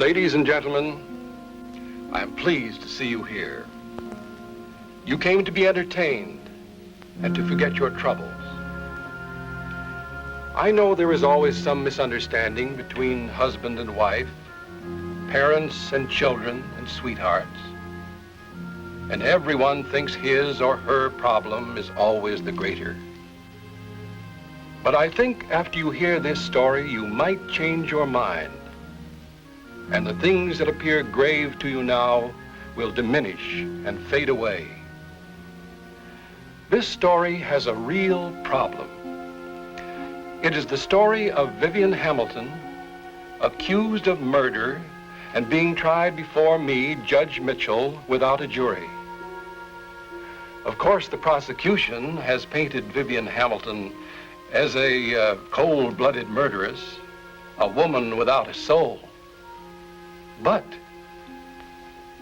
Ladies and gentlemen, I am pleased to see you here. You came to be entertained and to forget your troubles. I know there is always some misunderstanding between husband and wife, parents and children and sweethearts, and everyone thinks his or her problem is always the greater. But I think after you hear this story, you might change your mind, and the things that appear grave to you now will diminish and fade away. This story has a real problem. It is the story of Vivian Hamilton, accused of murder and being tried before me, Judge Mitchell, without a jury. Of course, the prosecution has painted Vivian Hamilton as a cold-blooded murderess, a woman without a soul. But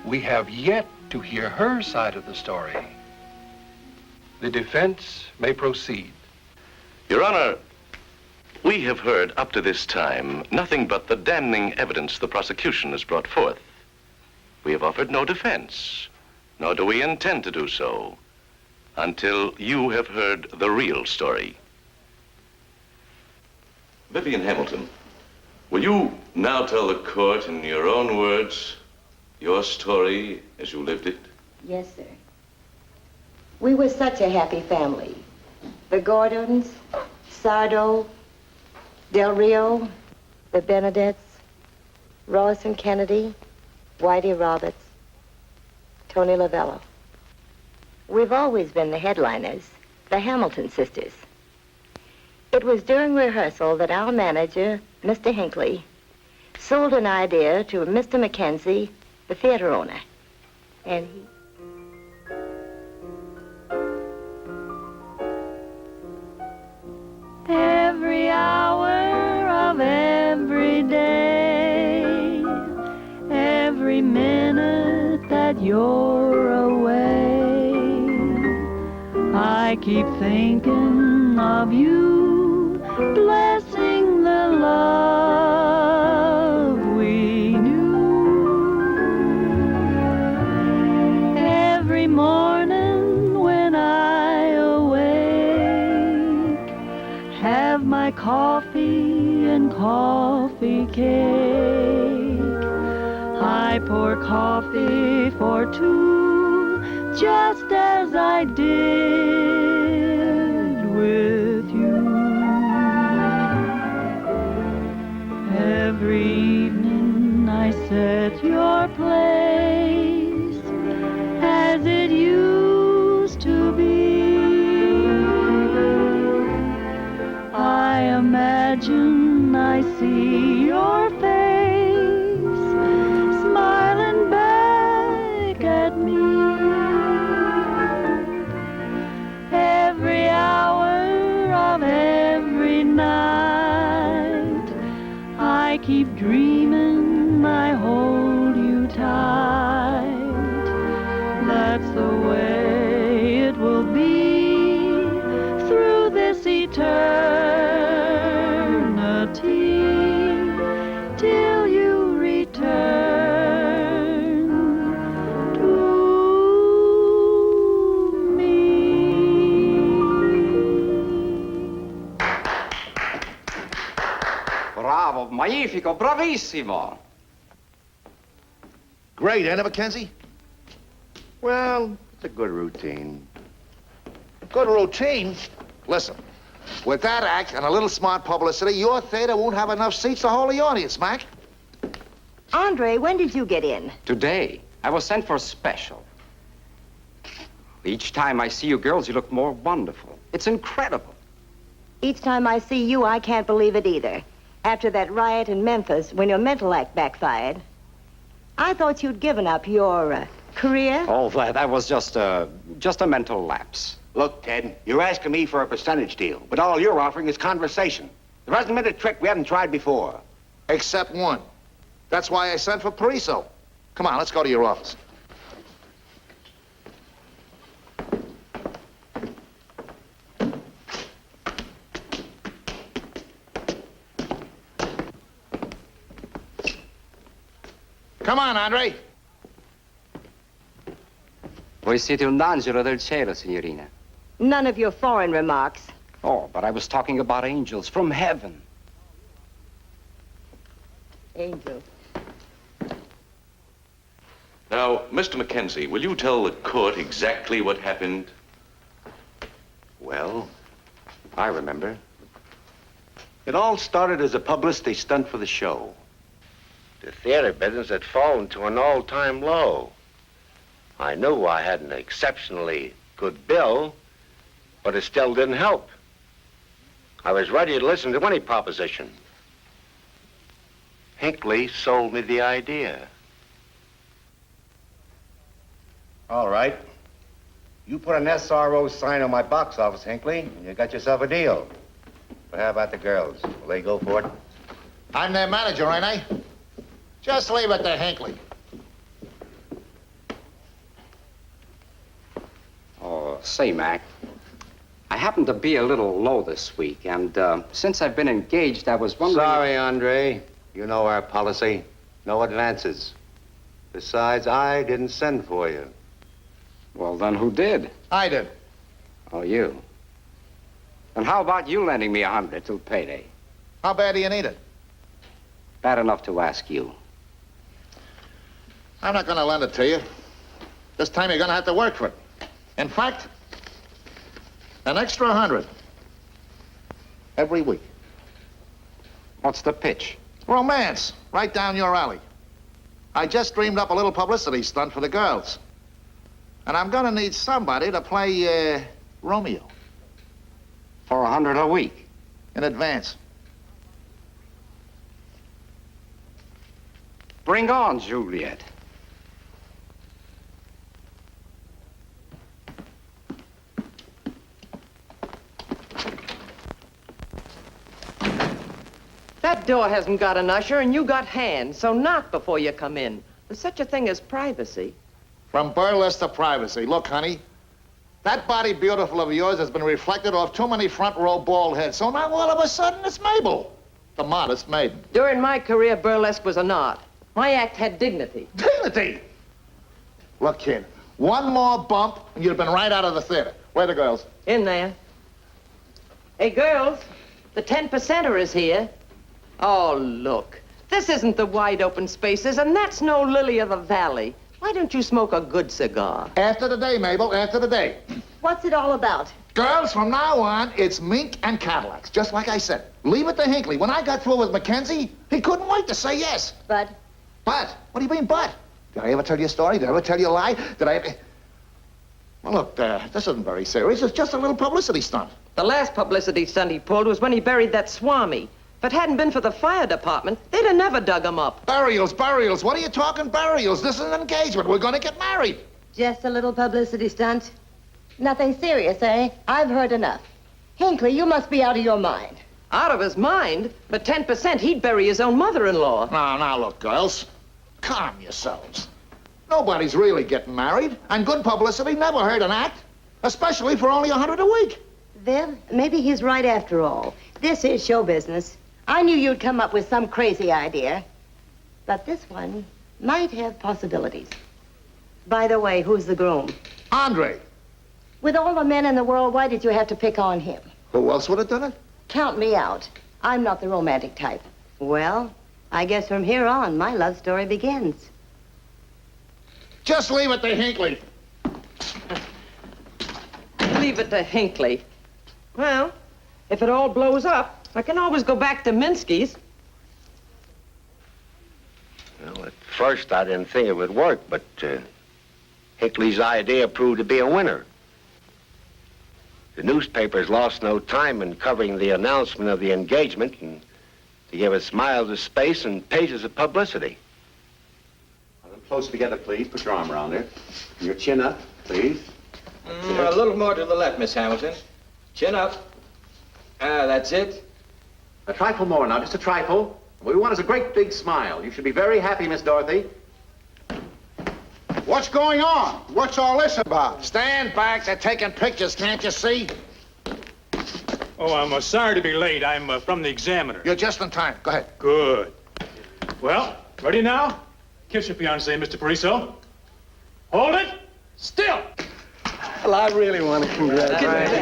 we have yet to hear her side of the story. The defense may proceed. Your Honor, we have heard up to this time nothing but the damning evidence the prosecution has brought forth. We have offered no defense, nor do we intend to do so until you have heard the real story. Vivian Hamilton, will you now tell the court in your own words your story as you lived it? Yes, sir. We were such a happy family. The Gordons, Sardo, Del Rio, the Benedetts, Ross and Kennedy, Whitey Roberts, Tony Lavello. We've always been the headliners, the Hamilton sisters. It was during rehearsal that our manager, Mr. Hinckley, sold an idea to Mr. Mackenzie, the theater owner. And he... Every hour of every day, every minute that you're away, I keep thinking of you, blessing the love we knew. Every morning when I awake, have my coffee and coffee cake. I pour coffee for two, just as I did with you. Every evening I set your place as it used to be. I imagine I see your face smiling back at me. Every hour of every night, I keep dreaming I hold you tight. That's the way it will be through this eternity, till you return to me. Bravo, magnifico, bravissimo. Great, ain't it, Mackenzie? Well, it's a good routine. Good routine? Listen, with that act and a little smart publicity, your theater won't have enough seats to hold the audience, Mac. Andre, when did you get in? Today, I was sent for a special. Each time I see you girls, you look more wonderful. It's incredible. Each time I see you, I can't believe it either. After that riot in Memphis, when your mental act backfired, I thought you'd given up your career. Oh, that was just a mental lapse. Look, Ted, you're asking me for a percentage deal, but all you're offering is conversation. There hasn't been a trick we haven't tried before. Except one. That's why I sent for Pariso. Come on, let's go to your office. Come on, Andre. Voi siete un angelo del cielo, signorina. None of your foreign remarks. Oh, but I was talking about angels from heaven. Angel. Now, Mr. Mackenzie, will you tell the court exactly what happened? Well, I remember. It all started as a publicity stunt for the show. The theater business had fallen to an all-time low. I knew I had an exceptionally good bill, but it still didn't help. I was ready to listen to any proposition. Hinckley sold me the idea. All right. You put an SRO sign on my box office, Hinckley, and you got yourself a deal. But how about the girls? Will they go for it? I'm their manager, ain't I? Just leave it to Hinckley. Oh, say, Mac, I happen to be a little low this week, and since I've been engaged, I was wondering... Sorry, Andre. You know our policy. No advances. Besides, I didn't send for you. Well, then who did? I did. Oh, you. And how about you lending me $100 till payday? How bad do you need it? Bad enough to ask you. I'm not gonna lend it to you. This time you're gonna have to work for it. In fact, an extra 100 every week. What's the pitch? Romance, right down your alley. I just dreamed up a little publicity stunt for the girls. And I'm gonna need somebody to play, Romeo. For $100 a week? In advance. Bring on, Juliet. That door hasn't got an usher, and you got hands, so knock before you come in. There's such a thing as privacy. From burlesque to privacy. Look, honey, that body beautiful of yours has been reflected off too many front row bald heads. So now all of a sudden it's Mabel, the modest maiden. During my career, burlesque was an art. My act had dignity. Dignity! Look, kid, one more bump and you'd have been right out of the theater. Where are the girls? In there. Hey, girls, the 10%er is here. Oh, look. This isn't the wide open spaces, and that's no lily of the valley. Why don't you smoke a good cigar? After the day, Mabel, after the day. What's it all about? Girls, from now on, it's mink and Cadillacs, just like I said. Leave it to Hinckley. When I got through with Mackenzie, he couldn't wait to say yes. But But? What do you mean, but? Did I ever tell you a story? Did I ever tell you a lie? Did I ever... Well, look, this isn't very serious. It's just a little publicity stunt. The last publicity stunt he pulled was when he buried that Swami. If it hadn't been for the fire department, they'd have never dug him up. Burials, burials. What are you talking burials? This is an engagement. We're going to get married. just a little publicity stunt. Nothing serious, eh? I've heard enough. Hinckley, you must be out of your mind. Out of his mind? For 10%, he'd bury his own mother-in-law. Now, look, girls. Calm yourselves. Nobody's really getting married, and good publicity never hurt an act, especially for only $100 a week. Viv, maybe he's right after all. This is show business. I knew you'd come up with some crazy idea. But this one might have possibilities. By the way, who's the groom? Andre. With all the men in the world, why did you have to pick on him? Who else would have done it? Count me out. I'm not the romantic type. Well, I guess from here on, my love story begins. Just leave it to Hinckley. Leave it to Hinckley. Well, if it all blows up, I can always go back to Minsky's. Well, at first I didn't think it would work, but Hinckley's idea proved to be a winner. The newspapers lost no time in covering the announcement of the engagement and to give us miles of space and pages of publicity. Close together, please. Put your arm around there. Your chin up, please. A little more to the left, Miss Hamilton. Chin up. That's it. A trifle more now, just a trifle. What we want is a great big smile. You should be very happy, Miss Dorothy. What's going on? What's all this about? Stand back. They're taking pictures, can't you see? Oh, I'm sorry to be late. I'm from the Examiner. You're just in time. Go ahead. Good. Well, ready now? Kiss your fiancée, Mr. Pariso. Hold it. Still. Well, I really want to congratulate you.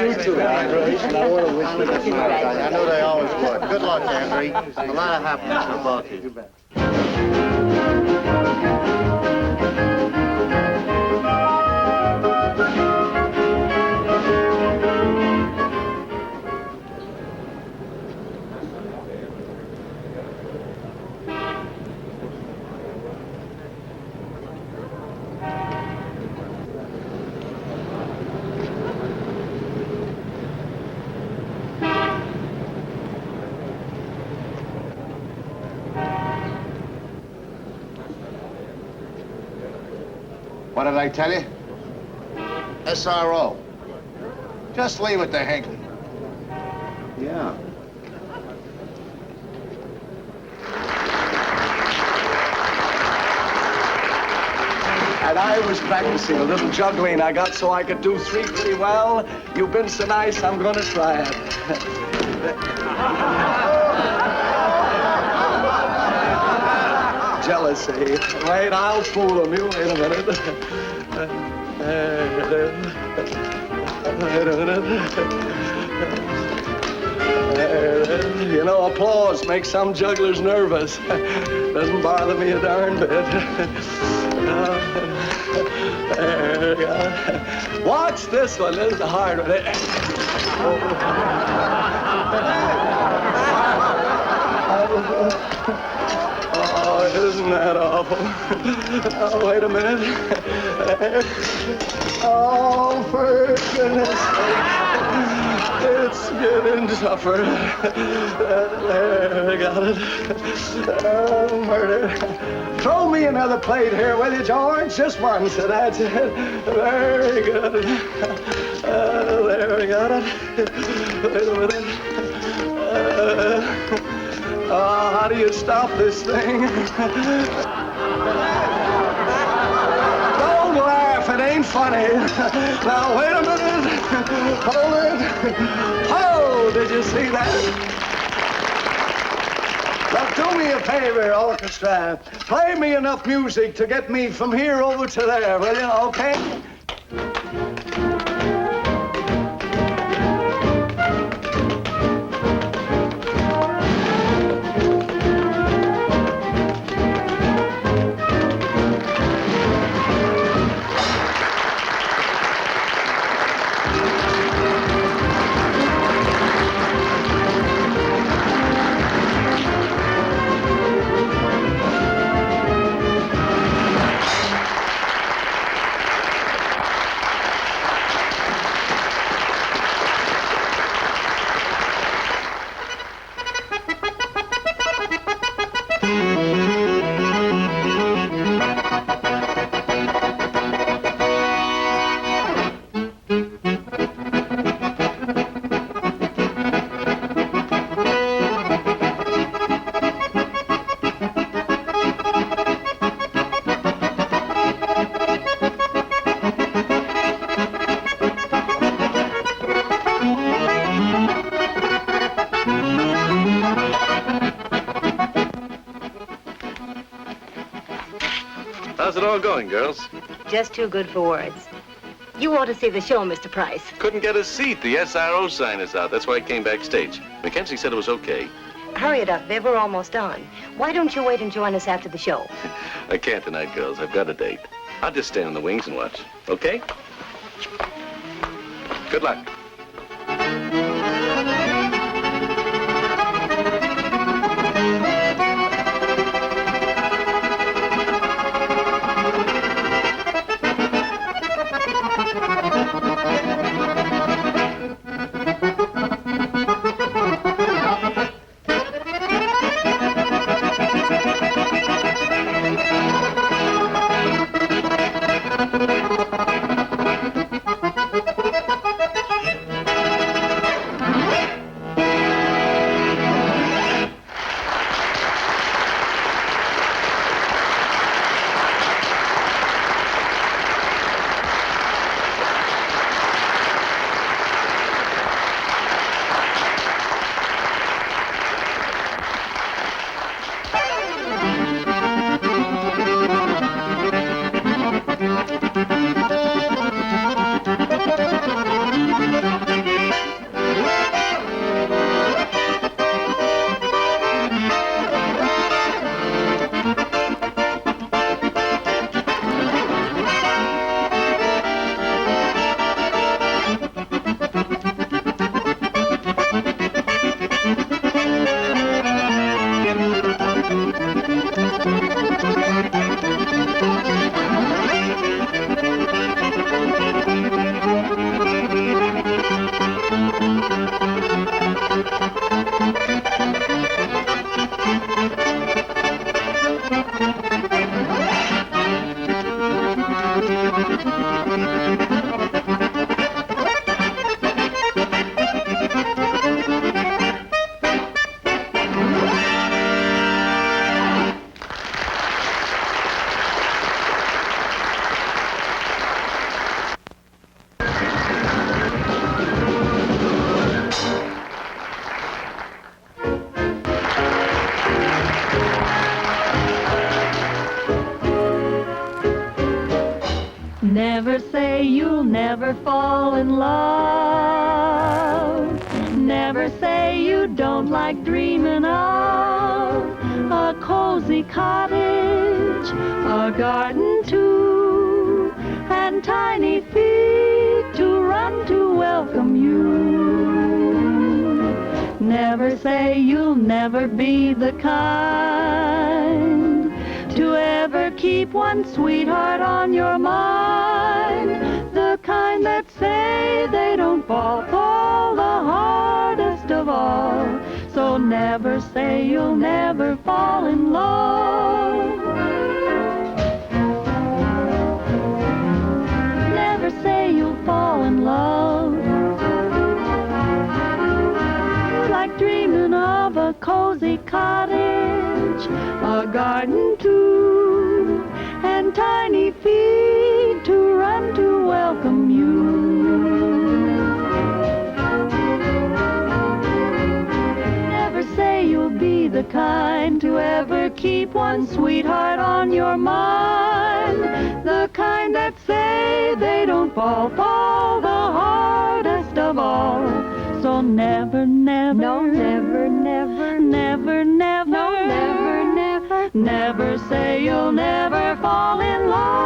You too, Andre. And I want to wish you the best. I know they always would. Good luck, Andre. A lot of happiness for both of you. What did I tell you? SRO. Just leave it to Hinkle. Yeah. And I was practicing a little juggling I got so I could do 3 pretty well. You've been so nice, I'm gonna try it. Jealousy. Wait, I'll fool him. You wait a minute. You know, applause makes some jugglers nervous. Doesn't bother me a darn bit. There you go. Watch this one. This is the hard one. Oh, isn't that awful? Oh, wait a minute. Oh, for goodness sake. It's getting tougher. There, I got it. Oh, murder. Throw me another plate here, will you, George? Just one, so that's it. Very good. There, we got it. Wait a minute. Oh, how do you stop this thing? Don't laugh, it ain't funny. Now, wait a minute. Hold it. Oh, did you see that? Now, do me a favor, orchestra. Play me enough music to get me from here over to there, will you? Okay? How's it all going, girls? Just too good for words. You ought to see the show, Mr. Price. Couldn't get a seat. The SRO sign is out. That's why I came backstage. Mackenzie said it was okay. Hurry it up, Viv. We're almost on. Why don't you wait and join us after the show? I can't tonight, girls. I've got a date. I'll just stand in the wings and watch. Okay? Good luck. never fall in love. Never say you don't like dreaming of a cozy cottage, a garden too, and tiny feet to run to welcome you. Never say you'll never be the kind to ever keep one sweetheart on your mind, the kind that say they don't fall the hardest of all. So never say you'll never fall in love. Never say you'll fall in love. Like dreaming of a cozy cottage, a garden too, and tiny feet to run to welcome you. Never say you'll be the kind to ever keep one sweetheart on your mind, the kind that say they don't fall the hardest of all. So never, never, no, never, never, never, never, no, never, never, never say you'll never fall in love.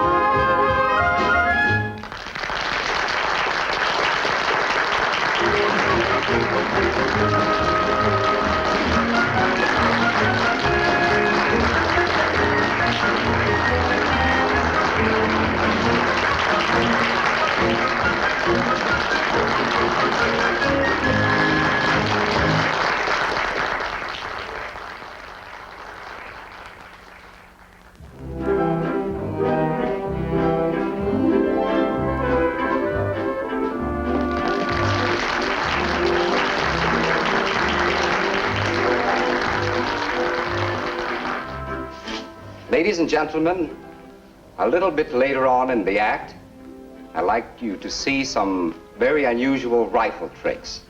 Ladies and gentlemen, a little bit later on in the act, I'd like you to see some very unusual rifle tricks.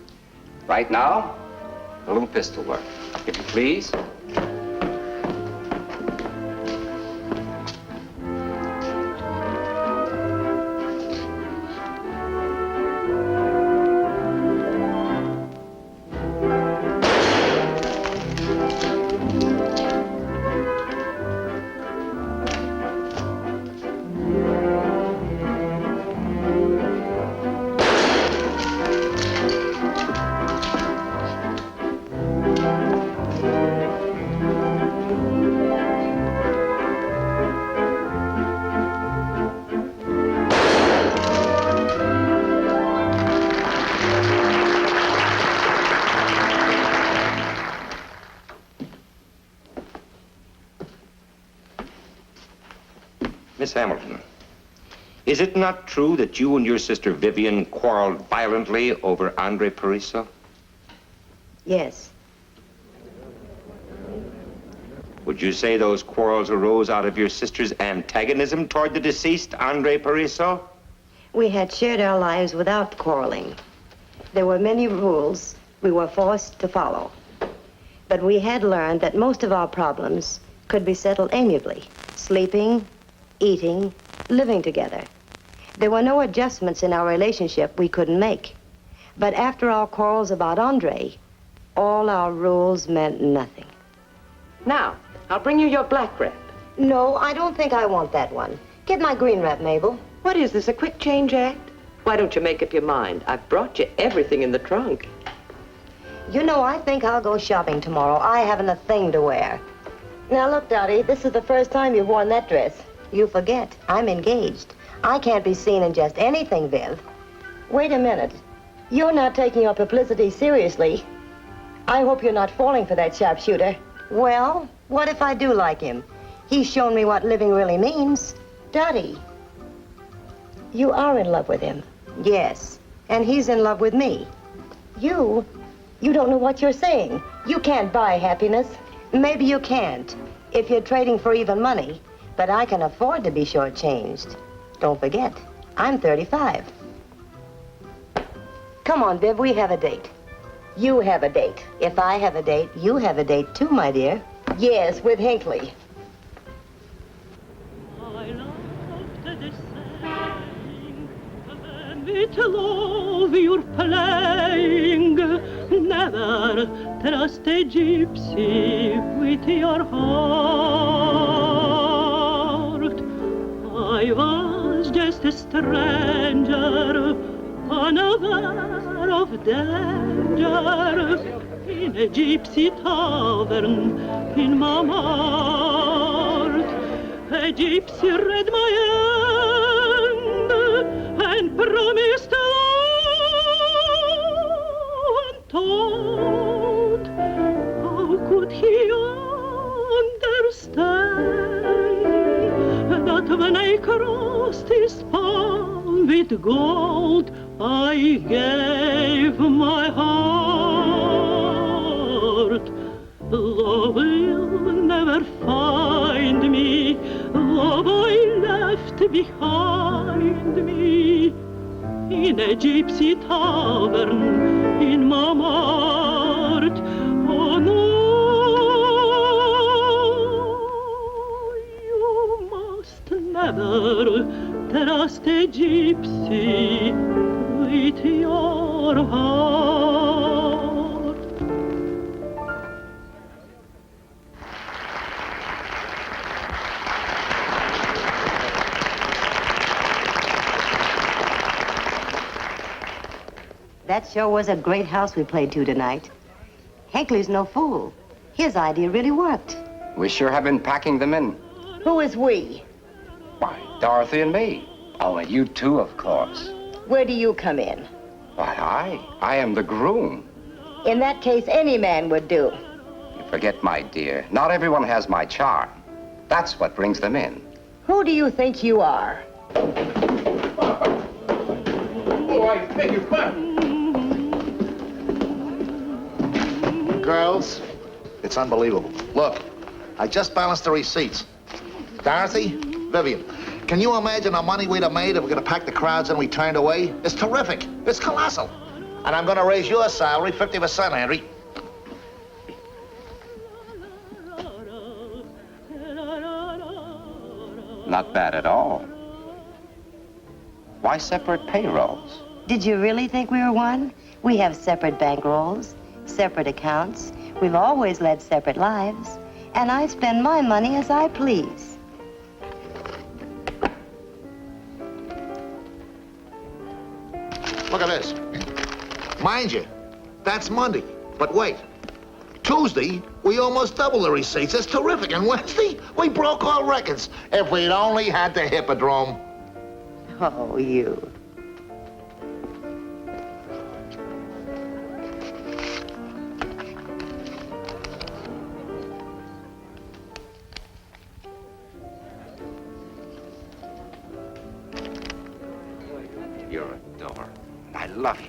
Right now, a little pistol work. If you please. Miss Hamilton, is it not true that you and your sister Vivian quarreled violently over Andre Pariso? Yes. Would you say those quarrels arose out of your sister's antagonism toward the deceased Andre Pariso? We had shared our lives without quarreling. There were many rules we were forced to follow. But we had learned that most of our problems could be settled amiably. Sleeping, eating, living together. There were no adjustments in our relationship we couldn't make. But after our quarrels about Andre, all our rules meant nothing. Now, I'll bring you your black wrap. No, I don't think I want that one. Get my green wrap, Mabel. What is this, a quick change act? Why don't you make up your mind? I've brought you everything in the trunk. You know, I think I'll go shopping tomorrow. I haven't a thing to wear. Now, look, Dottie, this is the first time you've worn that dress. You forget, I'm engaged. I can't be seen in just anything, Viv. Wait a minute. You're not taking your publicity seriously. I hope you're not falling for that sharpshooter. Well, what if I do like him? He's shown me what living really means. Dottie, you are in love with him. Yes, and he's in love with me. You don't know what you're saying. You can't buy happiness. Maybe you can't, if you're trading for even money. But I can afford to be shortchanged. Don't forget, I'm 35. Come on, Viv, we have a date. You have a date. If I have a date, you have a date too, my dear. Yes, with Hinckley. I love to sing, and With love you're playing, never trust a gypsy with your heart. I was just a stranger, unaware of danger, in a gypsy tavern in Montmartre. A gypsy read my hand and promised untold. How could he understand that when I crossed his palm with gold, I gave my heart? Love will never find me, love I left behind me in a gypsy tavern in Montmartre. Oh no, you must never trust a gypsy with your heart. That sure was a great house we played to tonight. Hinckley's no fool. His idea really worked. We sure have been packing them in. Who is we? Why, Dorothy and me. Oh, and you too, of course. Where do you come in? Why, I am the groom. In that case, any man would do. You forget, my dear, not everyone has my charm. That's what brings them in. Who do you think you are? Oh, I beg your pardon. Girls, it's unbelievable. Look, I just balanced the receipts. Dorothy, Vivian, can you imagine the money we'd have made if we're going to pack the crowds and we turned away? It's terrific. It's colossal. And I'm going to raise your salary 50%, Henry. Not bad at all. Why separate payrolls? Did you really think we were one? We have separate bankrolls, separate accounts. We've always led separate lives. And I spend my money as I please. Look at this. Mind you, that's Monday. But wait. Tuesday, we almost doubled the receipts. It's terrific. And Wednesday, we broke all records. If we'd only had the Hippodrome. Oh, you. You're a door. I love you.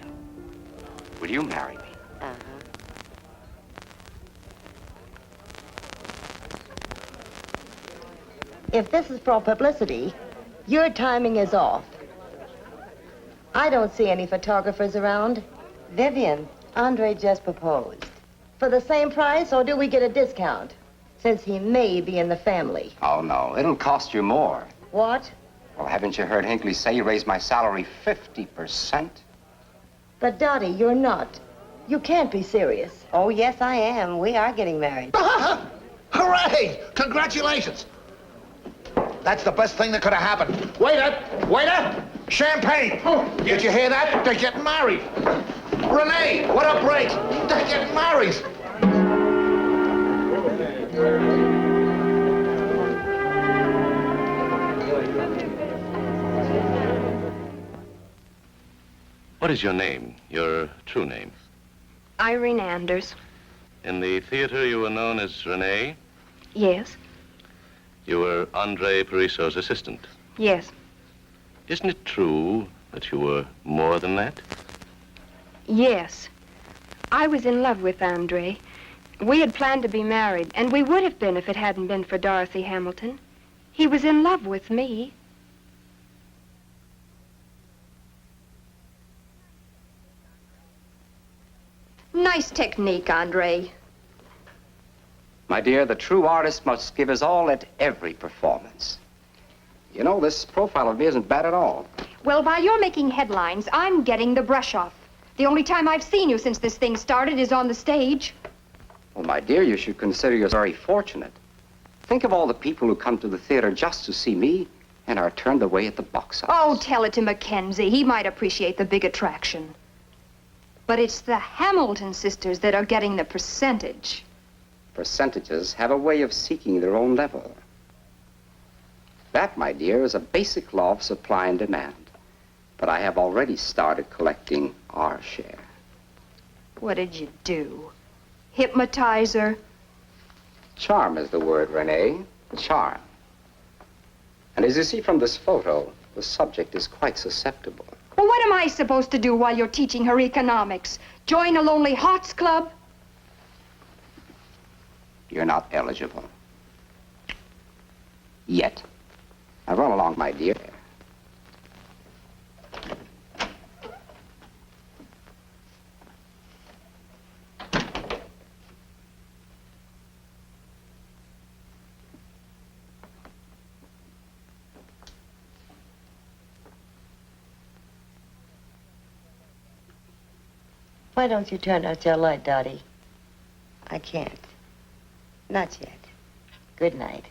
Will you marry me? Uh-huh. If this is for publicity, your timing is off. I don't see any photographers around. Vivian, Andre just proposed. For the same price, or do we get a discount? Since he may be in the family. Oh, no. It'll cost you more. What? Well, haven't you heard Hinckley say he raised my salary 50%? But Dottie, you're not. You can't be serious. Oh, yes, I am. We are getting married. Hooray! Congratulations! That's the best thing that could have happened. Waiter! Waiter! Champagne! Did you hear that? They're getting married. Renee, what a break! They're getting married. What is your name, your true name? Irene Anders. In the theater, you were known as Renee. Yes. You were Andre Parisso's assistant. Yes. Isn't it true that you were more than that? Yes. I was in love with Andre. We had planned to be married, and we would have been if it hadn't been for Dorothy Hamilton. He was in love with me. Nice technique, Andre. My dear, the true artist must give his all at every performance. You know, this profile of me isn't bad at all. Well, while you're making headlines, I'm getting the brush off. The only time I've seen you since this thing started is on the stage. Well, my dear, you should consider yourself very fortunate. Think of all the people who come to the theater just to see me and are turned away at the box office. Oh, tell it to Mackenzie. He might appreciate the big attraction. But it's the Hamilton sisters that are getting the percentage. Percentages have a way of seeking their own level. That, my dear, is a basic law of supply and demand. But I have already started collecting our share. What did you do? Hypnotize her? Charm is the word, Renee. Charm. And as you see from this photo, the subject is quite susceptible. Well, what am I supposed to do while you're teaching her economics? Join a Lonely Hearts Club? You're not eligible. Yet. Now run along, my dear. Why don't you turn out your light, Dottie? I can't. Not yet. Good night.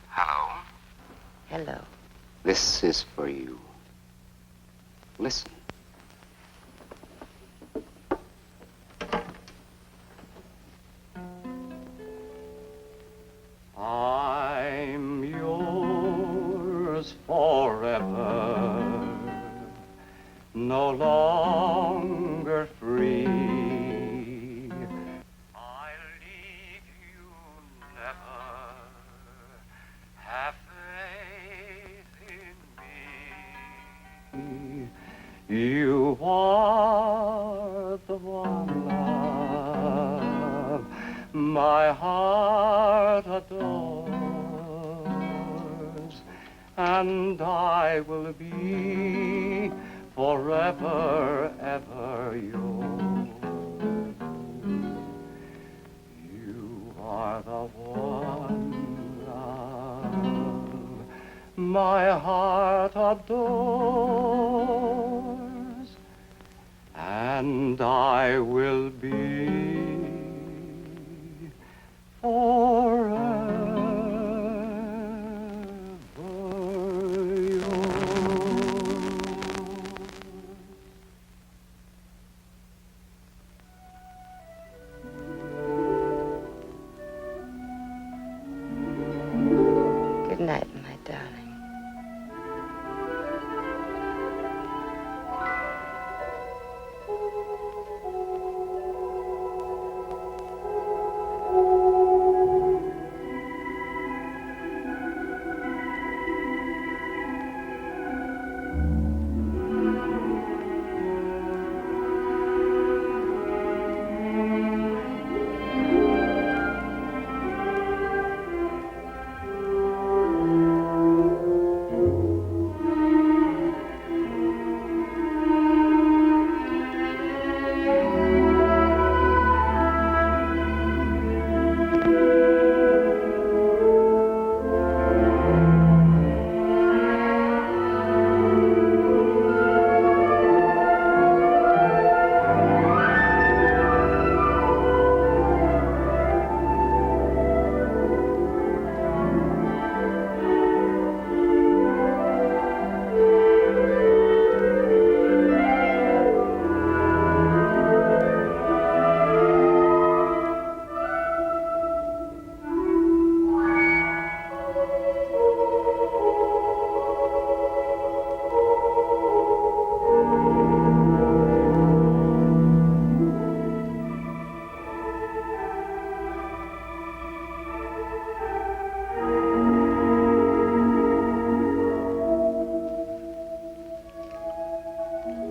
Hello? Hello. This is for you. Listen. I'm yours forever, no longer free. I'll leave you never. Have faith in me. You are the one love my heart adores, and I will be forever, ever yours. You are the one love my heart adores, and I will be forever yours. Good night, my darling.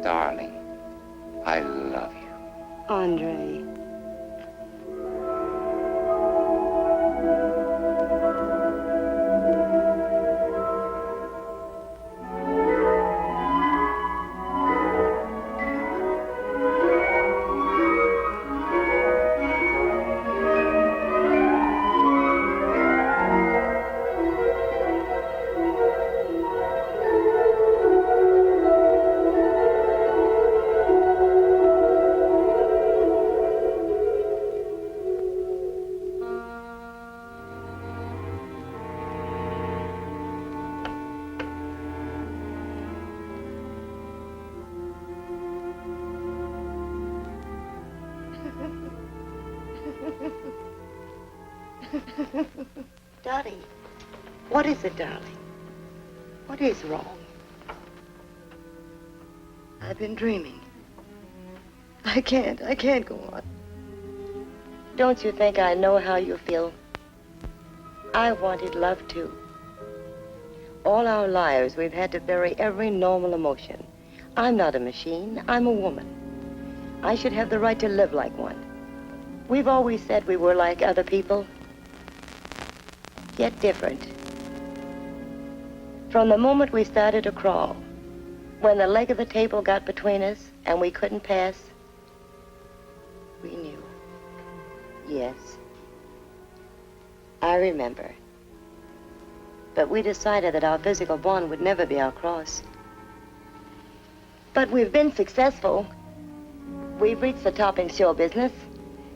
Darling, I love you. Andre. Dottie, what is it, darling? What is wrong? I've been dreaming. I can't go on. Don't you think I know how you feel? I wanted love too. All our lives, we've had to bury every normal emotion. I'm not a machine, I'm a woman. I should have the right to live like one. We've always said we were like other people, yet different. From the moment we started to crawl, when the leg of the table got between us and we couldn't pass, we knew. Yes, I remember. But we decided that our physical bond would never be our cross. But we've been successful. We've reached the top in show business,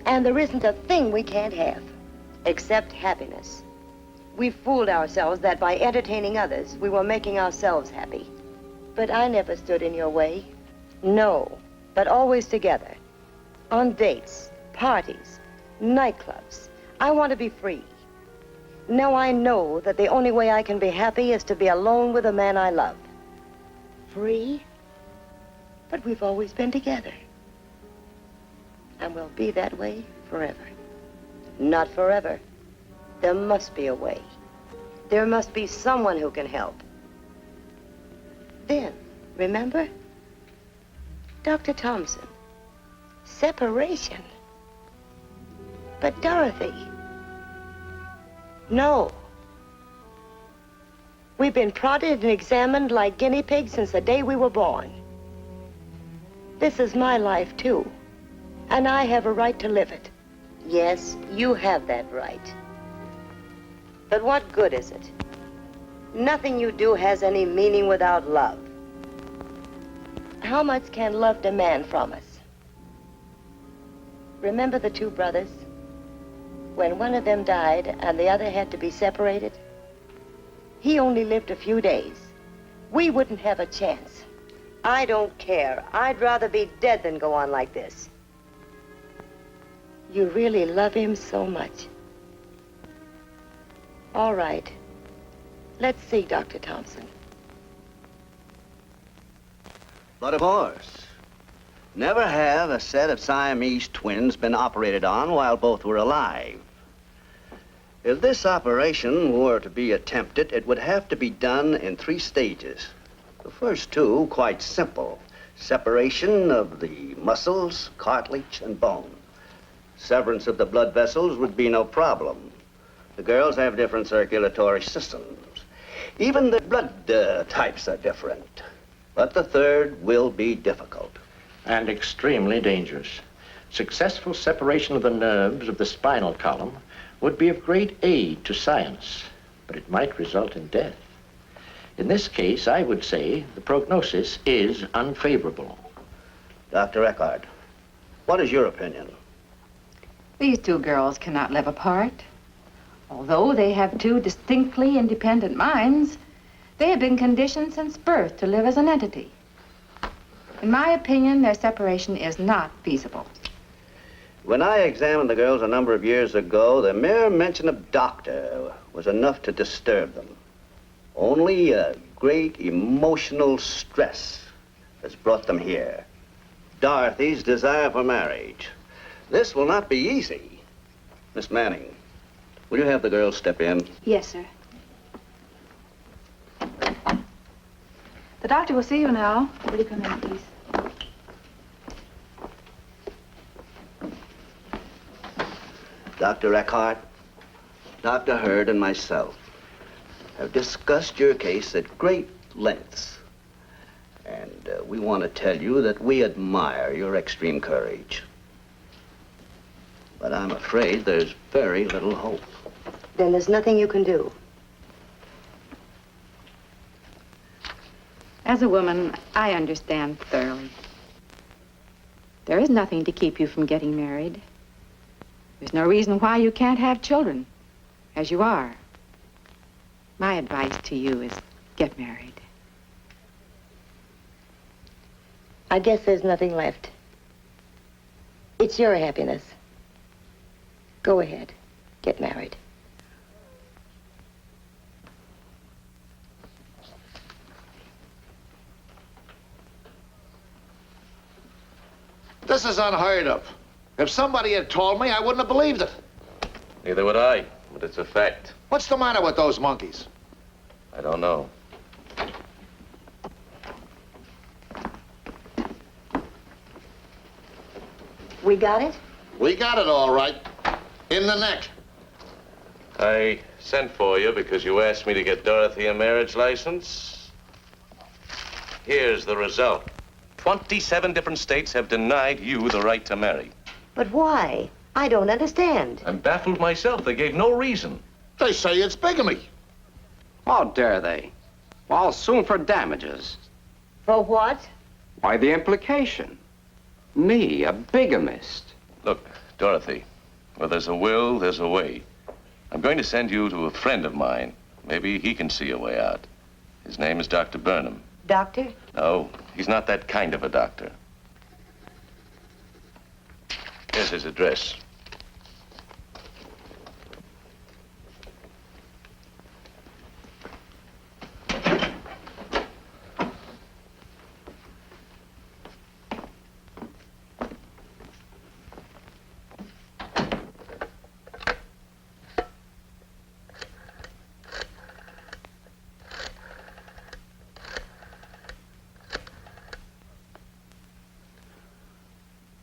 and there isn't a thing we can't have, except happiness. We fooled ourselves that by entertaining others, we were making ourselves happy. But I never stood in your way. No, but always together. On dates, parties, nightclubs. I want to be free. Now I know that the only way I can be happy is to be alone with the man I love. Free? But we've always been together. And we'll be that way forever. Not forever. There must be a way. There must be someone who can help. Then, remember? Dr. Thompson. Separation. But Dorothy. No. We've been prodded and examined like guinea pigs since the day we were born. This is my life, too. And I have a right to live it. Yes, you have that right. But what good is it? Nothing you do has any meaning without love. How much can love demand from us? Remember the two brothers? When one of them died and the other had to be separated? He only lived a few days. We wouldn't have a chance. I don't care. I'd rather be dead than go on like this. You really love him so much. All right. Let's see, Dr. Thompson. But of course, never have a set of Siamese twins been operated on while both were alive. If this operation were to be attempted, it would have to be done in 3 stages. The first 2, quite simple. Separation of the muscles, cartilage, and bone. Severance of the blood vessels would be no problem. The girls have different circulatory systems. Even the blood types are different. But the third will be difficult. And extremely dangerous. Successful separation of the nerves of the spinal column would be of great aid to science, but it might result in death. In this case, I would say the prognosis is unfavorable. Dr. Eckhart, what is your opinion? These 2 girls cannot live apart. Although they have 2 distinctly independent minds, they have been conditioned since birth to live as an entity. In my opinion, their separation is not feasible. When I examined the girls a number of years ago, the mere mention of doctor was enough to disturb them. Only a great emotional stress has brought them here. Dorothy's desire for marriage. This will not be easy. Miss Manning, will you have the girls step in? Yes, sir. The doctor will see you now. Will you come in, please? Dr. Eckhart, Dr. Hurd, and myself have discussed your case at great lengths. And we want to tell you that we admire your extreme courage. But I'm afraid there's very little hope. Then there's nothing you can do. As a woman, I understand thoroughly. There is nothing to keep you from getting married. There's no reason why you can't have children, as you are. My advice to you is get married. I guess there's nothing left. It's your happiness. Go ahead. Get married. This is unheard of. If somebody had told me, I wouldn't have believed it. Neither would I, but it's a fact. What's the matter with those monkeys? I don't know. We got it? We got it all right. In the neck. I sent for you because you asked me to get Dorothy a marriage license. Here's the result. 27 different states have denied you the right to marry. But why? I don't understand. I'm baffled myself. They gave no reason. They say it's bigamy. How dare they? Well, I'll sue 'em for damages. For what? Why, the implication. Me, a bigamist. Look, Dorothy, where there's a will, there's a way. I'm going to send you to a friend of mine. Maybe he can see a way out. His name is Dr. Burnham. Doctor? No, he's not that kind of a doctor. Here's his address.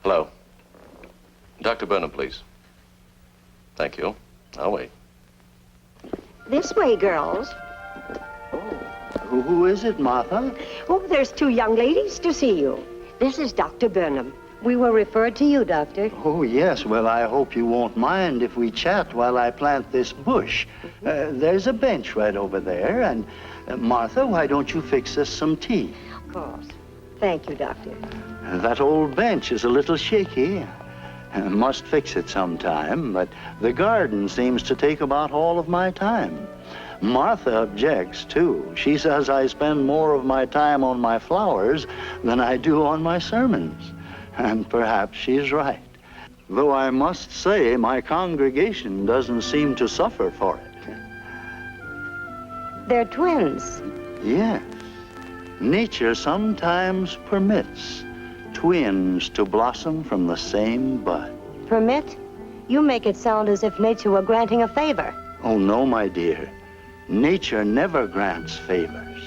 Hello. Dr. Burnham, please. Thank you. I'll wait. This way, girls. Who is it, Martha? Oh, there's two young ladies to see you. This is Dr. Burnham. We were referred to you, Doctor. Oh, yes. Well, I hope you won't mind if we chat while I plant this bush. There's a bench right over there, and Martha, why don't you fix us some tea? Of course. Thank you, Doctor. That old bench is a little shaky. Must fix it sometime, but the garden seems to take about all of my time. Martha objects, too. She says I spend more of my time on my flowers than I do on my sermons. And perhaps she's right. Though I must say my congregation doesn't seem to suffer for it. They're twins. Yes. Nature sometimes permits twins to blossom from the same bud. Permit? You make it sound as if nature were granting a favor. Oh, no, my dear. Nature never grants favors.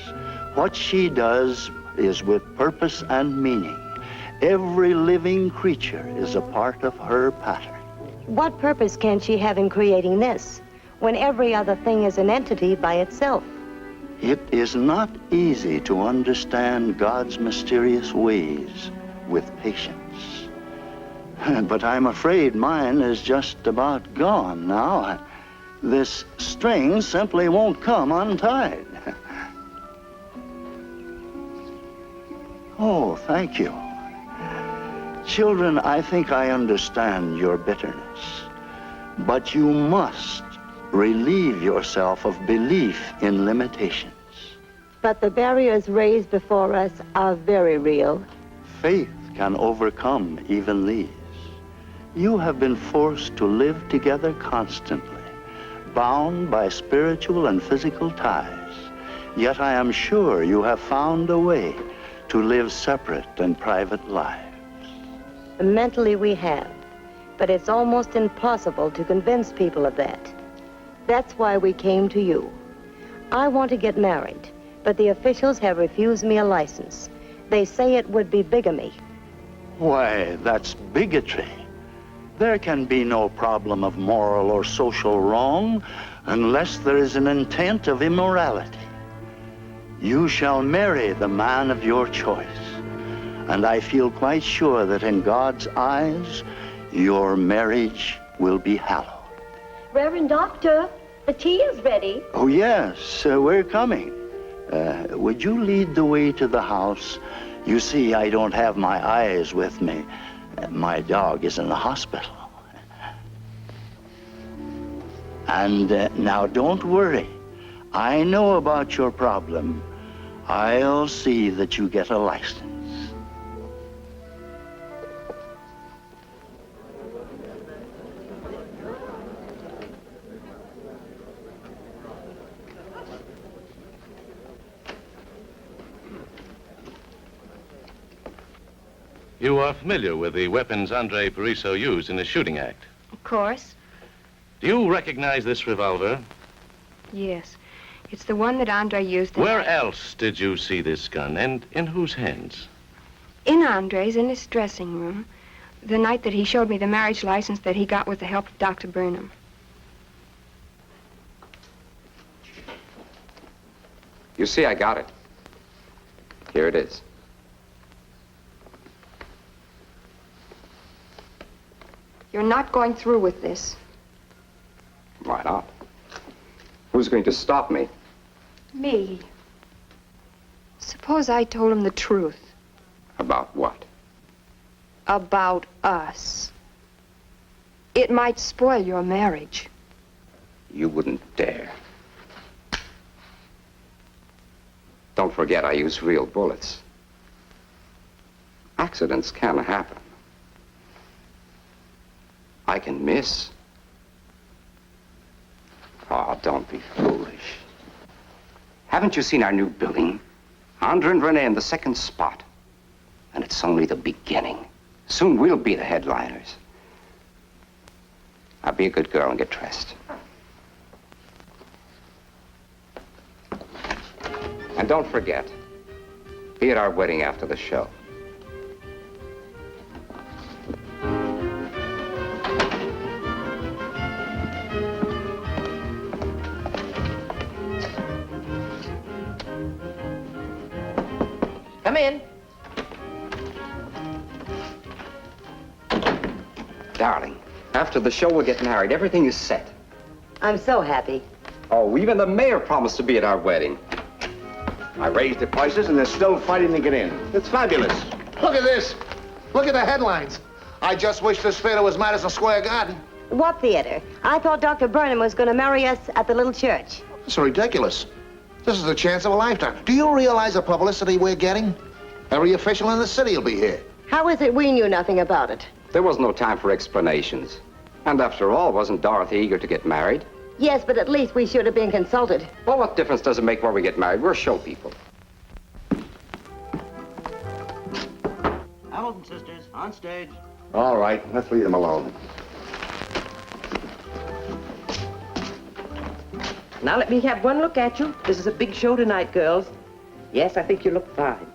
What she does is with purpose and meaning. Every living creature is a part of her pattern. What purpose can she have in creating this, when every other thing is an entity by itself? It is not easy to understand God's mysterious ways with patience. But I'm afraid mine is just about gone now. This string simply won't come untied. Oh, thank you. Children, I think I understand your bitterness, but you must relieve yourself of belief in limitations. But the barriers raised before us are very real. Faith can overcome even these. You have been forced to live together constantly, bound by spiritual and physical ties. Yet I am sure you have found a way to live separate and private lives. Mentally we have, but it's almost impossible to convince people of that. That's why we came to you. I want to get married, but the officials have refused me a license. They say it would be bigamy. Why, that's bigotry. There can be no problem of moral or social wrong unless there is an intent of immorality. You shall marry the man of your choice. And I feel quite sure that in God's eyes, your marriage will be hallowed. Reverend Doctor, the tea is ready. Oh, yes, we're coming. Would you lead the way to the house? You see, I don't have my eyes with me. My dog is in the hospital. And now don't worry. I know about your problem. I'll see that you get a license. You are familiar with the weapons Andre Pariso used in his shooting act. Of course. Do you recognize this revolver? Yes. It's the one that Andre used. Where else did you see this gun, and in whose hands? In Andre's, in his dressing room, the night that he showed me the marriage license that he got with the help of Dr. Burnham. You see, I got it. Here it is. You're not going through with this. Why not? Who's going to stop me? Me. Suppose I told him the truth. About what? About us. It might spoil your marriage. You wouldn't dare. Don't forget, I use real bullets. Accidents can happen. I can miss. Oh, don't be foolish. Haven't you seen our new building? Andre and Renee in the second spot. And it's only the beginning. Soon we'll be the headliners. Now be a good girl and get dressed. And don't forget, be at our wedding after the show. Come in. Darling, after the show we'll get married. Everything is set. I'm so happy. Oh, even the mayor promised to be at our wedding. I raised the prices and they're still fighting to get in. It's fabulous. Look at this. Look at the headlines. I just wish this theater was Madison Square Garden. What theater? I thought Dr. Burnham was going to marry us at the little church. It's ridiculous. This is the chance of a lifetime. Do you realize the publicity we're getting? Every official in the city will be here. How is it we knew nothing about it? There was no time for explanations. And after all, wasn't Dorothy eager to get married? Yes, but at least we should have been consulted. Well, what difference does it make where we get married? We're show people. Hamilton sisters, on stage. All right, let's leave them alone. Now let me have one look at you. This is a big show tonight, girls. Yes, I think you look fine.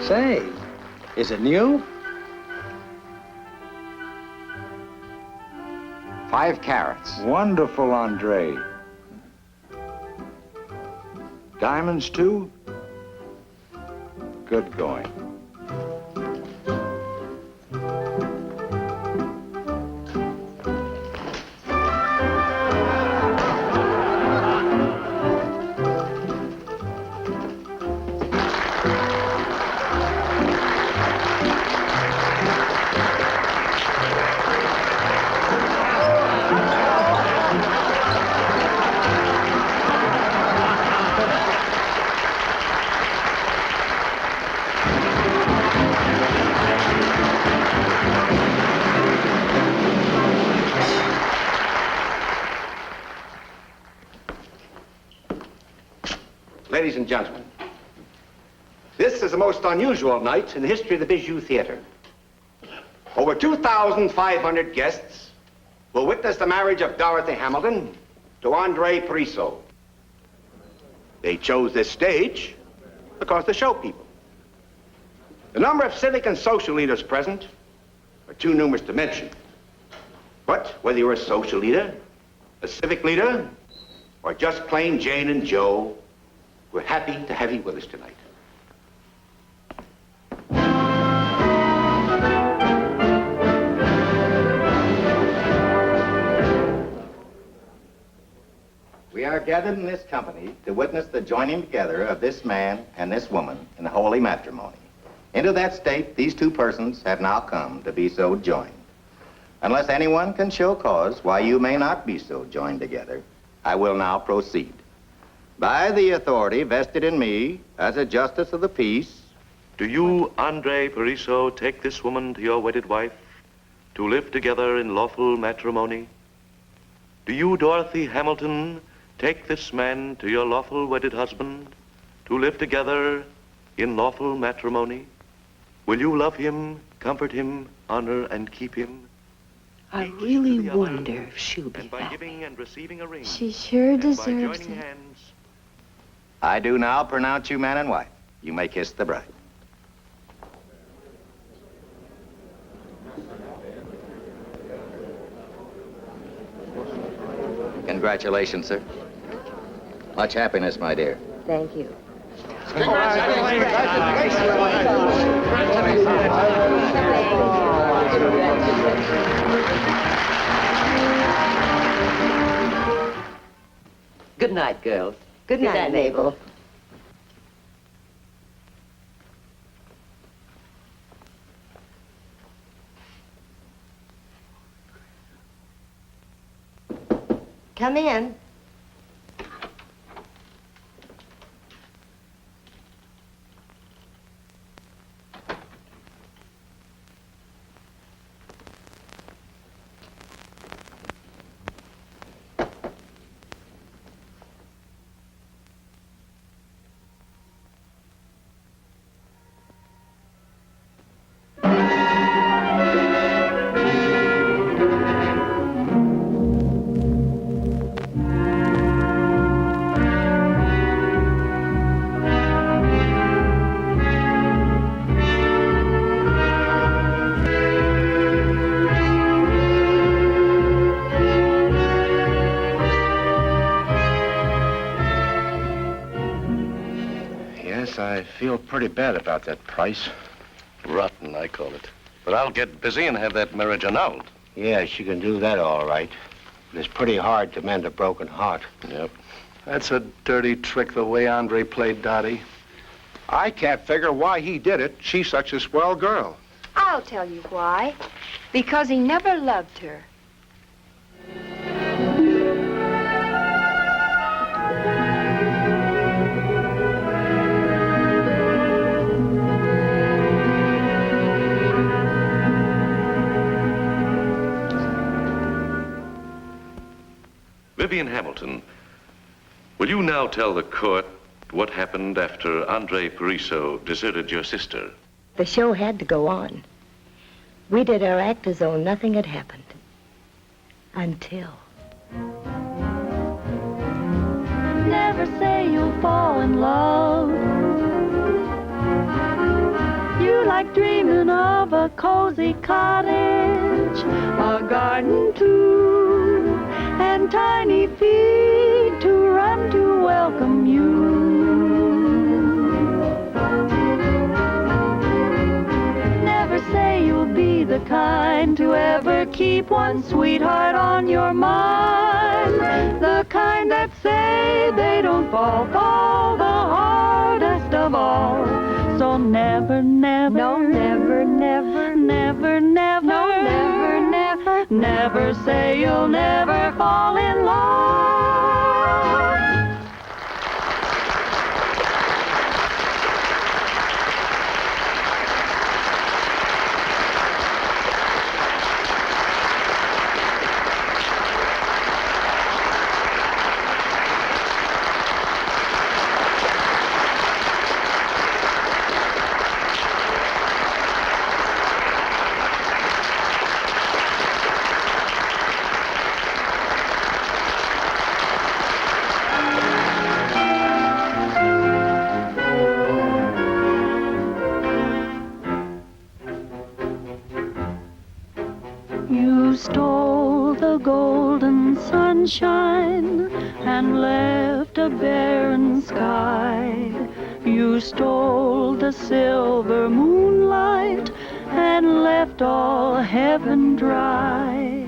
Say, is it new? 5 carats. Wonderful, Andre. Diamonds, too? Good going. Ladies and gentlemen, this is the most unusual night in the history of the Bijou Theater. Over 2,500 guests will witness the marriage of Dorothy Hamilton to Andre Pariseau. They chose this stage because they're show people. The number of civic and social leaders present are too numerous to mention. But whether you're a social leader, a civic leader, or just plain Jane and Joe, we're happy to have you with us tonight. We are gathered in this company to witness the joining together of this man and this woman in holy matrimony. Into that state, these two persons have now come to be so joined. Unless anyone can show cause why you may not be so joined together, I will now proceed. By the authority vested in me as a justice of the peace. Do you, Andre Pariseau, take this woman to your wedded wife to live together in lawful matrimony? Do you, Dorothy Hamilton, take this man to your lawful wedded husband to live together in lawful matrimony? Will you love him, comfort him, honor and keep him? I really wonder if she'll be And by happy. giving and receiving a ring, She sure and by deserves joining it. hands, I do now pronounce you man and wife. You may kiss the bride. Congratulations, sir. Much happiness, my dear. Thank you. Good night, girls. Good night, Mabel. Come in. Yes, I feel pretty bad about that price. rotten, I call it. But I'll get busy and have that marriage annulled. Yeah, she can do that all right. But it's pretty hard to mend a broken heart. Yep. That's a dirty trick the way Andre played Dottie. I can't figure why he did it. She's such a swell girl. I'll tell you why. Because he never loved her. Vivian Hamilton, will you now tell the court what happened after Andre Pariseau deserted your sister? The show had to go on. We did our act as though nothing had happened. Until... Never say you'll fall in love. You like dreaming of a cozy cottage, a garden too, and tiny feet to run to welcome you. Never say you'll be the kind to ever keep one sweetheart on your mind, the kind that say they don't fall the hardest of all. So never, never, no, never, never, never, never, no, never, never, never say you'll never fall in love. stole the golden sunshine and left a barren sky. You stole the silver moonlight and left all heaven dry.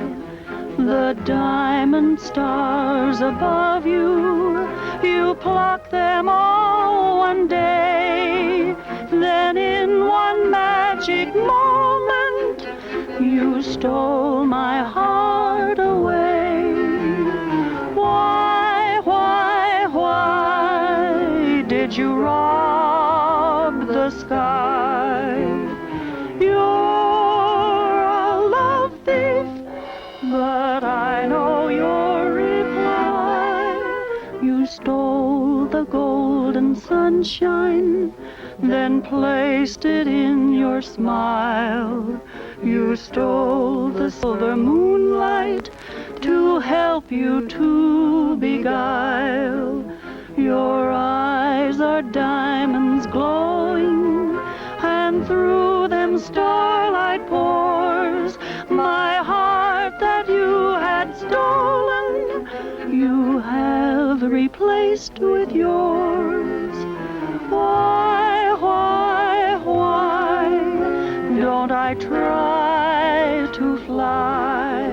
The diamond stars above you, you plucked them all one day. Then in one magic moment, you stole my heart away. Why did you rob the sky? You're a love thief, but I know your reply. You stole the golden sunshine, then placed it in your smile. You stole the silver moonlight to help you to beguile. Your eyes are diamonds glowing, and through them starlight pours. My heart that you had stolen, you have replaced with yours. Why don't I try to fly?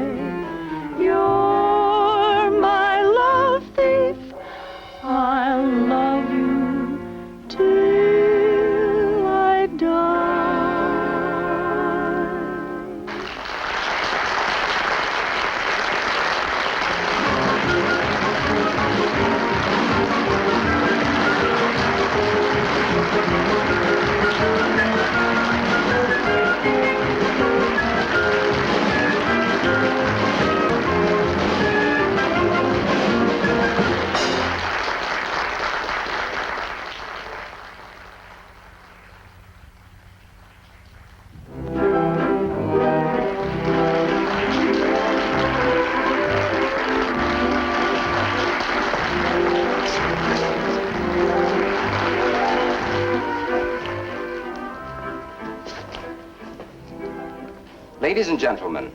You're my love thief. I'll love you till I die. Ladies and gentlemen,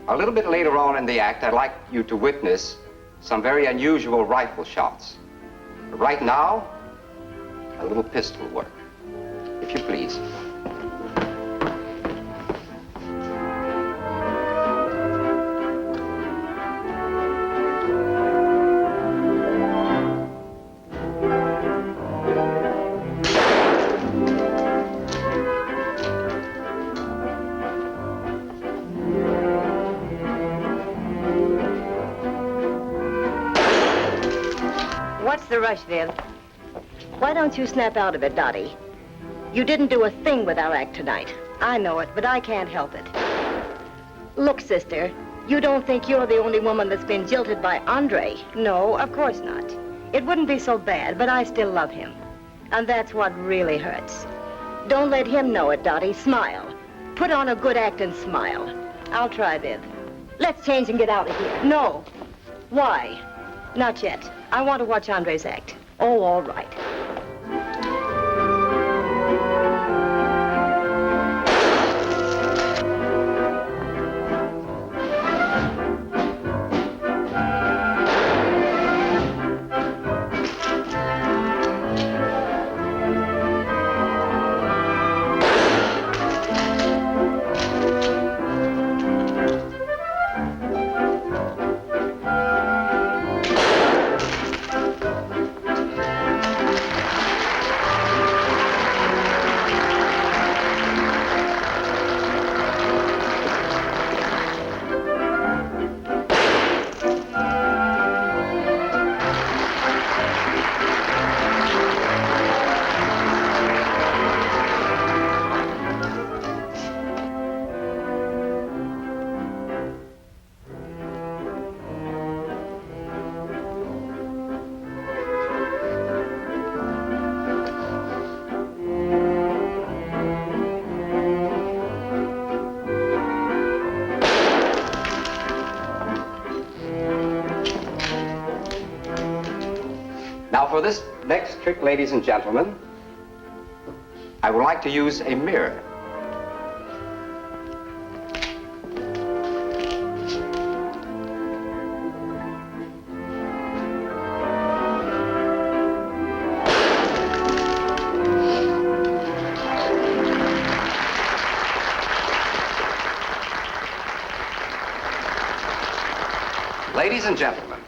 a little bit later on in the act, I'd like you to witness some very unusual rifle shots. But right now, a little pistol work, if you please. What's the rush, Viv? Why don't you snap out of it, Dottie? You didn't do a thing with our act tonight. I know it, but I can't help it. Look, sister, you don't think you're the only woman that's been jilted by Andre. No, of course not. It wouldn't be so bad, but I still love him. And that's what really hurts. Don't let him know it, Dottie. Smile. Put on a good act and smile. I'll try, Viv. Let's change and get out of here. No. Why? Not yet. I want to watch Andre's act. Oh, all right. Now for this next trick, ladies and gentlemen, I would like to use a mirror. Ladies and gentlemen,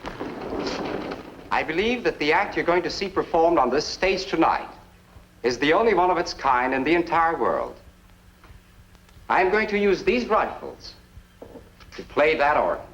I believe that the act you're going to see performed on this stage tonight is the only one of its kind in the entire world. I'm going to use these rifles to play that organ.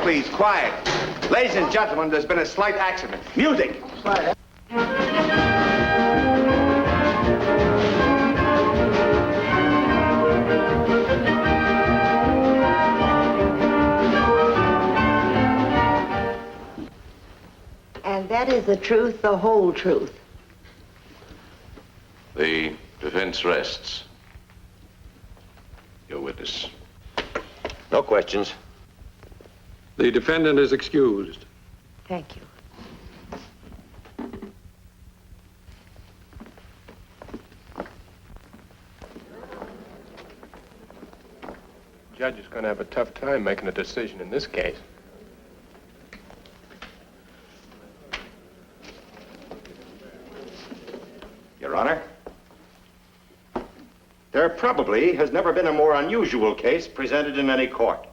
Please, quiet. Ladies and gentlemen, there's been a slight accident. Music! And that is the truth, the whole truth. The defense rests. Your witness. No questions. The defendant is excused. Thank you. Judge is going to have a tough time making a decision in this case. Your Honor, there probably has never been a more unusual case presented in any court.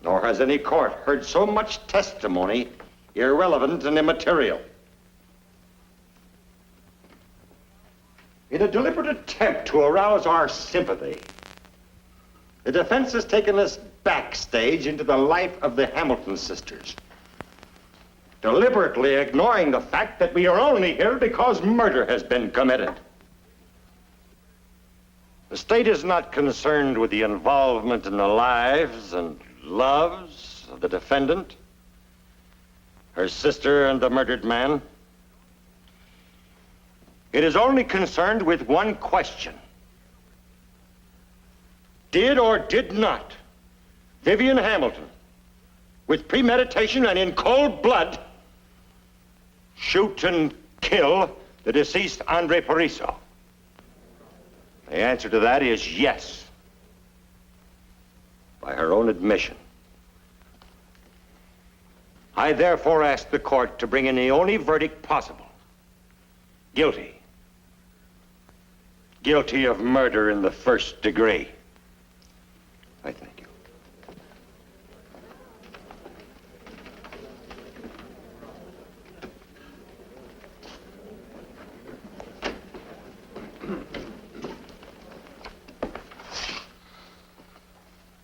Nor has any court heard so much testimony irrelevant and immaterial. In a deliberate attempt to arouse our sympathy, the defense has taken us backstage into the life of the Hamilton sisters, deliberately ignoring the fact that we are only here because murder has been committed. The state is not concerned with the involvement in the lives and loves of the defendant, her sister, and the murdered man. It is only concerned with one question. Did or did not Vivian Hamilton, with premeditation and in cold blood, shoot and kill the deceased Andre Pariso? The answer to that is yes. By her own admission. I therefore ask the court to bring in the only verdict possible. Guilty. Guilty of murder in the first degree. I thank you.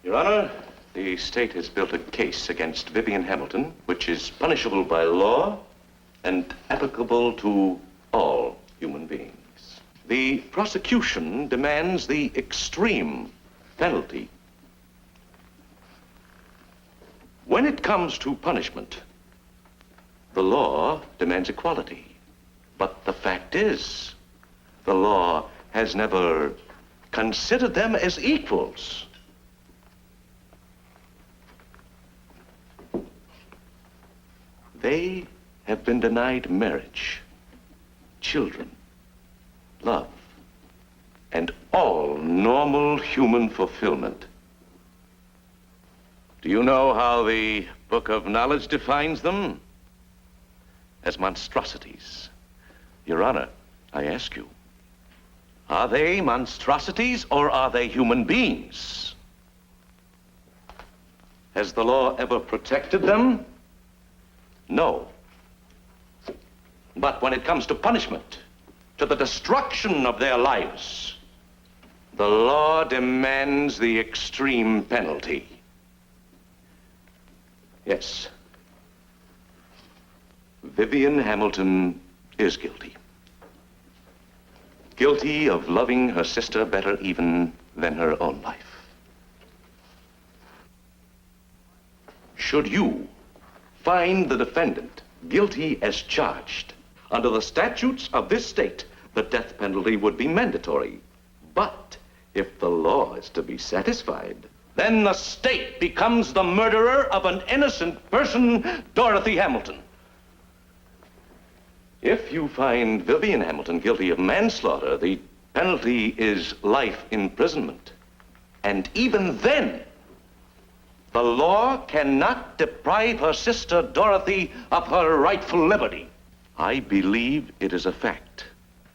Your Honor, the state has built a case against Vivian Hamilton, which is punishable by law and applicable to all human beings. The prosecution demands the extreme penalty. When it comes to punishment, the law demands equality. But the fact is, the law has never considered them as equals. They have been denied marriage, children, love, and all normal human fulfillment. Do you know how the Book of Knowledge defines them? As monstrosities. Your Honor, I ask you, Are they monstrosities or are they human beings? Has the law ever protected them? No. But when it comes to punishment, to the destruction of their lives, the law demands the extreme penalty. Yes. Vivian Hamilton is guilty. Guilty of loving her sister better even than her own life. Should you find the defendant guilty as charged, under the statutes of this state, the death penalty would be mandatory. But if the law is to be satisfied, then the state becomes the murderer of an innocent person, Dorothy Hamilton. If you find Vivian Hamilton guilty of manslaughter, the penalty is life imprisonment. And even then, the law cannot deprive her sister Dorothy of her rightful liberty. I believe it is a fact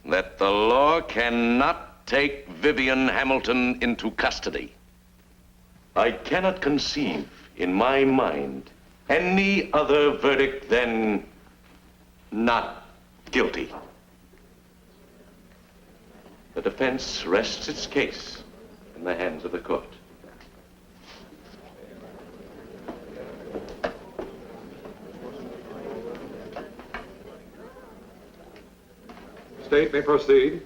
that the law cannot take Vivian Hamilton into custody. I cannot conceive in my mind any other verdict than not guilty. The defense rests its case in the hands of the court. State may proceed.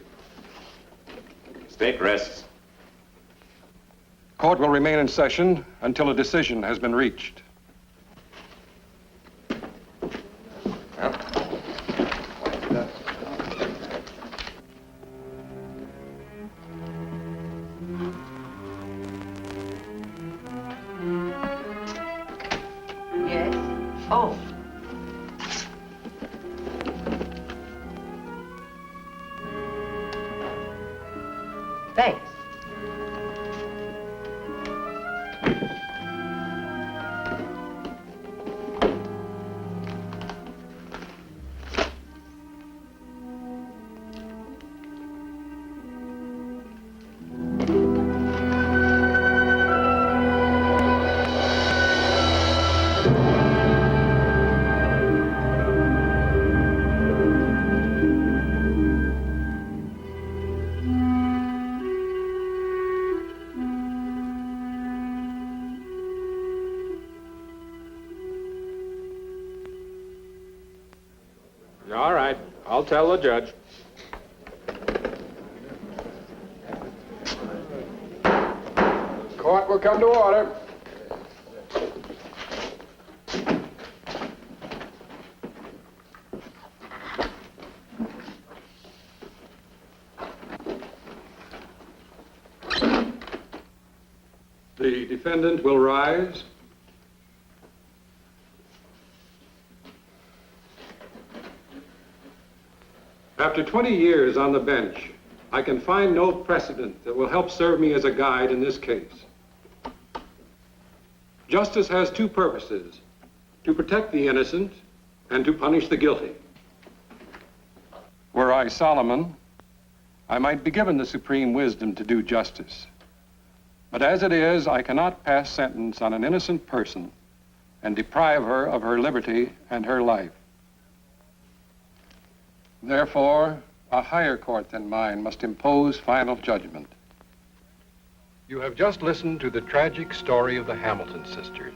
State rests. Court will remain in session until a decision has been reached. Yes? Oh. Thanks. All right, I'll tell the judge. Court will come to order. The defendant will rise. After 20 years on the bench, I can find no precedent that will help serve me as a guide in this case. Justice has two purposes: to protect the innocent and to punish the guilty. Were I Solomon, I might be given the supreme wisdom to do justice. But as it is, I cannot pass sentence on an innocent person and deprive her of her liberty and her life. Therefore, a higher court than mine must impose final judgment. You have just listened to the tragic story of the Hamilton sisters.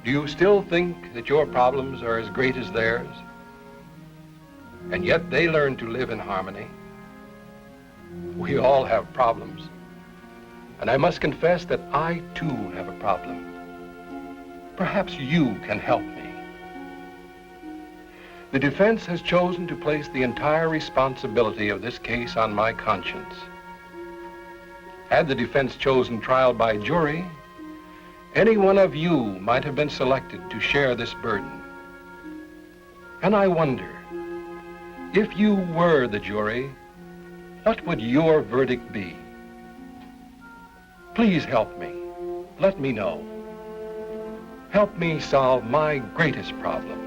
Do you still think that your problems are as great as theirs? And yet they learned to live in harmony. We all have problems. And I must confess that I too have a problem. Perhaps you can help me. The defense has chosen to place the entire responsibility of this case on my conscience. Had the defense chosen trial by jury, any one of you might have been selected to share this burden. And I wonder, if you were the jury, what would your verdict be? Please help me. Let me know. Help me solve my greatest problem.